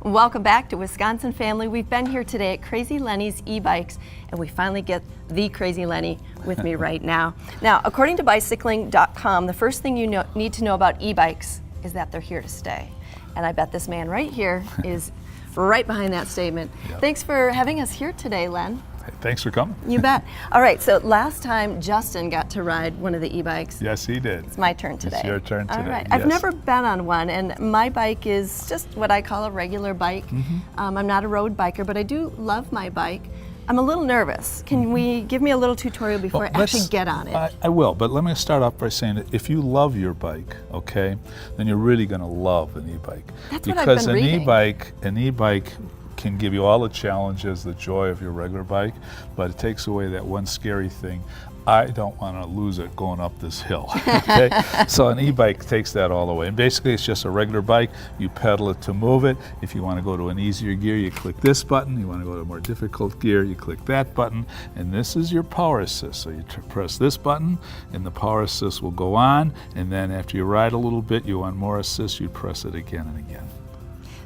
Welcome back to Wisconsin Family. We've been here today at Crazy Lenny's e-bikes, and we finally get the Crazy Lenny with me right now. Now, according to bicycling.com, the first thing you need to know about e-bikes is that they're here to stay. And I bet this man right here is right behind that statement. Yep. Thanks for having us here today, Len. Hey, thanks for coming. You bet. All right, so last time Justin got to ride one of the e-bikes. Yes, he did. It's my turn today. It's your turn today. All right. Yes. I've never been on one, and my bike is just what I call a regular bike. I'm not a road biker, but I do love my bike. I'm a little nervous. Can we give me a little tutorial before I actually get on it? I will, but let me start off by saying that if you love your bike, okay, then you're really going to love an e-bike. That's what I've been reading. Because an e-bike can give you all the challenges, the joy of your regular bike, but it takes away that one scary thing. I don't want to lose it going up this hill, okay? So an e-bike takes that all away. And basically it's just a regular bike. You pedal it to move it. If you want to go to an easier gear, you click this button. You want to go to a more difficult gear, you click that button. And this is your power assist. So you press this button and the power assist will go on. And then after you ride a little bit, you want more assist, you press it again and again.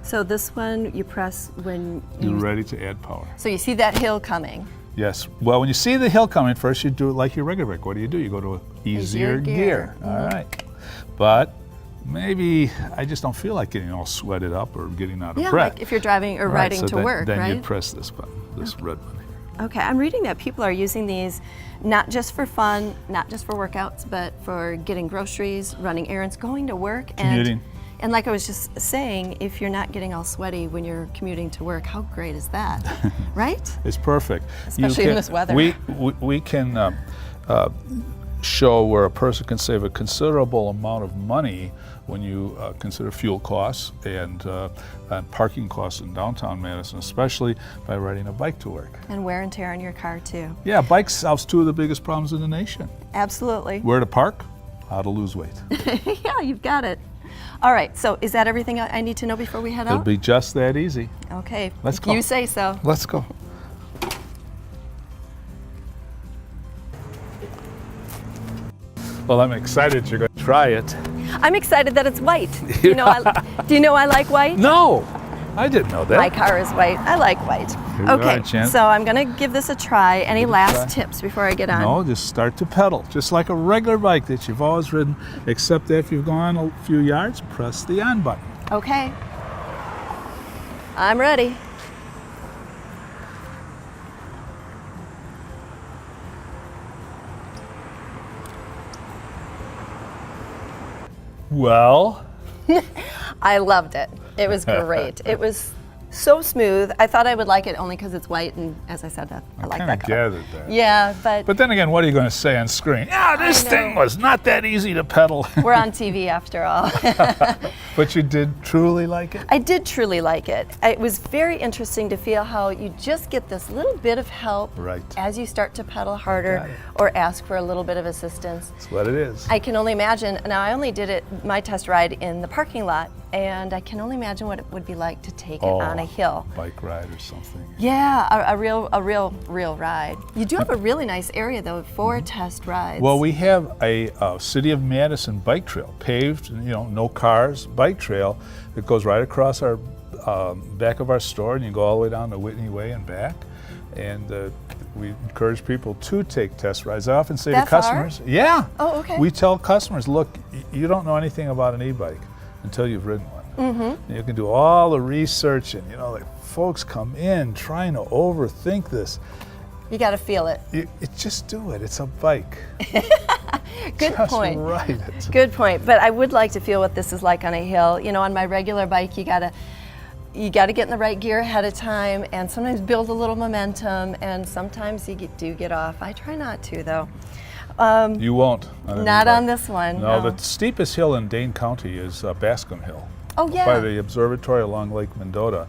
So this one you press when you're ready to add power. So you see that hill coming. Yes. Well, when you see the hill coming, first you do it like your regular bike. What do? You go to an easier gear. All right. But maybe I just don't feel like getting all sweated up or getting out of breath. Like if you're driving or riding to work, then right? you press this button, this red one here. Okay, I'm reading that people are using these not just for fun, not just for workouts, but for getting groceries, running errands, going to work, commuting. And like I was just saying, if you're not getting all sweaty when you're commuting to work, how great is that, right? It's perfect. Especially in this weather. We can show where a person can save a considerable amount of money when you consider fuel costs and parking costs in downtown Madison, especially by riding a bike to work. And wear and tear on your car too. Yeah, bikes solves two of the biggest problems in the nation. Absolutely. Where to park, how to lose weight. Yeah, you've got it. All right, so is that everything I need to know before we head out? It'll be just that easy. Okay, let's go. You say so. Let's go. Well, I'm excited you're going to try it. I'm excited that it's white. Do you know I like white? No, I didn't know that. My car is white. I like white. Okay, so I'm going to give this a try. Any last tips before I get on? No, just start to pedal, just like a regular bike that you've always ridden, except if you've gone a few yards, press the on button. Okay. I'm ready. Well, I loved it. It was great. It was so smooth. I thought I would like it only because it's white, and as I said, I like that color. gathered that. Yeah, but then again, what are you going to say on screen? Yeah, this thing was not that easy to pedal. We're on TV after all. But you did truly like it? I did truly like it. It was very interesting to feel how you just get this little bit of help as you start to pedal harder or ask for a little bit of assistance. That's what it is. I can only imagine. Now, I only did my test ride in the parking lot, and I can only imagine what it would be like to take it on a hill. Bike ride or something. Yeah, a real ride. You do have a really nice area though for test rides. Well, we have a City of Madison bike trail, paved, no cars, bike trail that goes right across our back of our store, and you go all the way down to Whitney Way and back. And we encourage people to take test rides. I often say to customers, yeah. Oh, okay. We tell customers, look, you don't know anything about an e-bike until you've ridden one. You can do all the research, and folks come in trying to overthink this. You got to feel it. Just do it. It's a bike. Good point. Ride it. Good point. But I would like to feel what this is like on a hill. On my regular bike, you got to get in the right gear ahead of time, and sometimes build a little momentum, and sometimes you do get off. I try not to, though. You won't. Not on this one. No, the steepest hill in Dane County is Bascom Hill. Oh, yeah. By the observatory along Lake Mendota.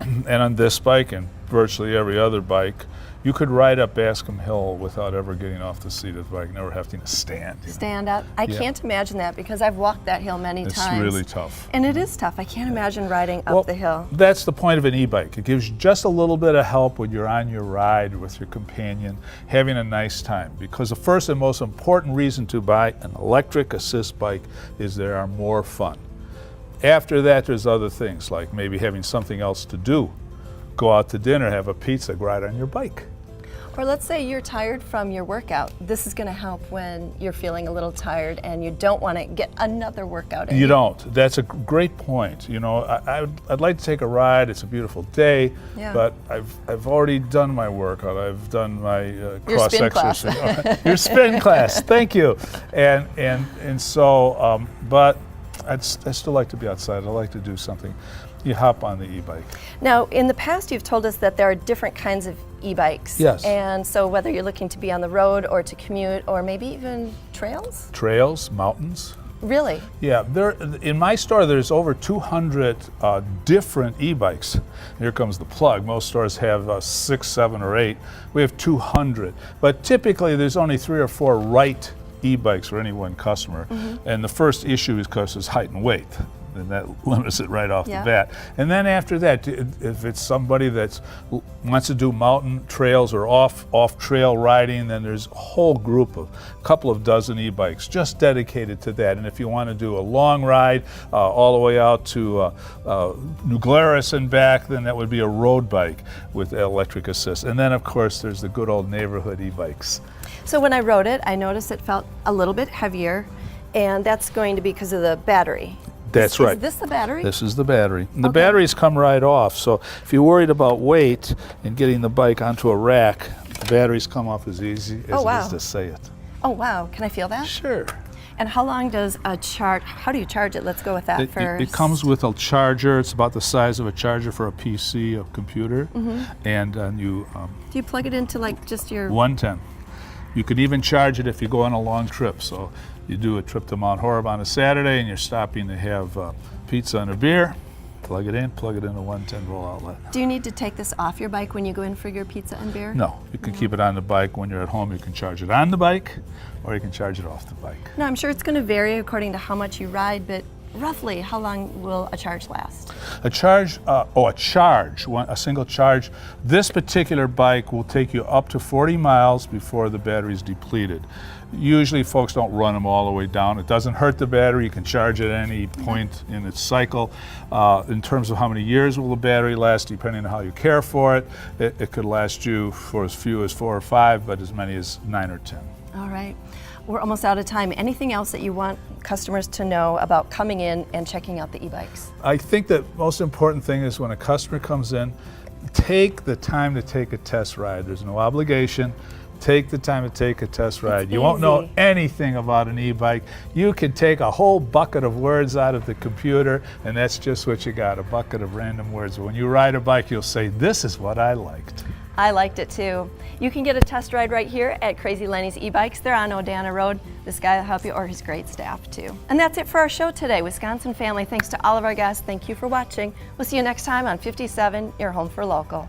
And on this bike and virtually every other bike, you could ride up Bascom Hill without ever getting off the seat of the bike, never having to stand. Stand up? I can't imagine that because I've walked that hill many times. It's really tough. And it is tough. I can't imagine riding up the hill. That's the point of an e-bike. It gives you just a little bit of help when you're on your ride with your companion, having a nice time. Because the first and most important reason to buy an electric assist bike is they are more fun. After that, there's other things, like maybe having something else to do. Go out to dinner, have a pizza, ride on your bike. Or let's say you're tired from your workout. This is going to help when you're feeling a little tired and you don't want to get another workout in. You don't. That's a great point. You know, I'd like to take a ride. It's a beautiful day, Yeah. but I've already done my workout. I've done my cross spin class. exercise. Your spin class. Thank you. And so, but I still like to be outside. I like to do something. You hop on the e-bike. Now, in the past, you've told us that there are different kinds of e-bikes. Yes. And so whether you're looking to be on the road or to commute or maybe even trails? Trails, mountains. Really? Yeah, in my store there's over 200 different e-bikes. Here comes the plug. Most stores have 6, 7, or 8. We have 200. But typically there's only 3 or 4 right e-bikes for any one customer. And the first issue is because it's height and weight. And that limits it right off Yeah. the bat. And then after that, if it's somebody that wants to do mountain trails or off-trail riding, then there's a whole group of a couple of dozen e-bikes just dedicated to that. And if you want to do a long ride all the way out to New Glarus and back, then that would be a road bike with electric assist. And then, of course, there's the good old neighborhood e-bikes. So when I rode it, I noticed it felt a little bit heavier, and that's going to be because of the battery. That's right. Is this the battery? This is the battery. And the Okay. batteries come right off. So if you're worried about weight and getting the bike onto a rack, the batteries come off as easy as Oh, it wow. is to say it. Oh, wow. Can I feel that? Sure. And how long does a charge, how do you charge it? Let's go with that first. It comes with a charger. It's about the size of a charger for a PC, a computer. And you Do you plug it into like just your... 110. You could even charge it if you go on a long trip. So you do a trip to Mount Horeb on a Saturday and you're stopping to have pizza and a beer, plug it in a 110 volt outlet. Do you need to take this off your bike when you go in for your pizza and beer? No, you can keep it on the bike. When you're at home, you can charge it on the bike or you can charge it off the bike. No, I'm sure it's going to vary according to how much you ride, but roughly how long will a charge last? A single charge. This particular bike will take you up to 40 miles before the battery's depleted. Usually folks don't run them all the way down. It doesn't hurt the battery. You can charge it at any point in its cycle. In terms of how many years will the battery last, depending on how you care for it, it could last you for as few as 4 or 5, but as many as 9 or 10. All right. We're almost out of time. Anything else that you want customers to know about coming in and checking out the e-bikes? I think the most important thing is when a customer comes in, take the time to take a test ride. There's no obligation. Take the time to take a test ride. You won't know easy. anything about an e-bike. You can take a whole bucket of words out of the computer, and that's just what you got, a bucket of random words. But when you ride a bike, you'll say, this is what I liked. I liked it too. You can get a test ride right here at Crazy Lenny's e-bikes. They're on Odana Road. This guy will help you, or his great staff too. And that's it for our show today, Wisconsin Family. Thanks to all of our guests. Thank you for watching. We'll see you next time on 57, your home for local.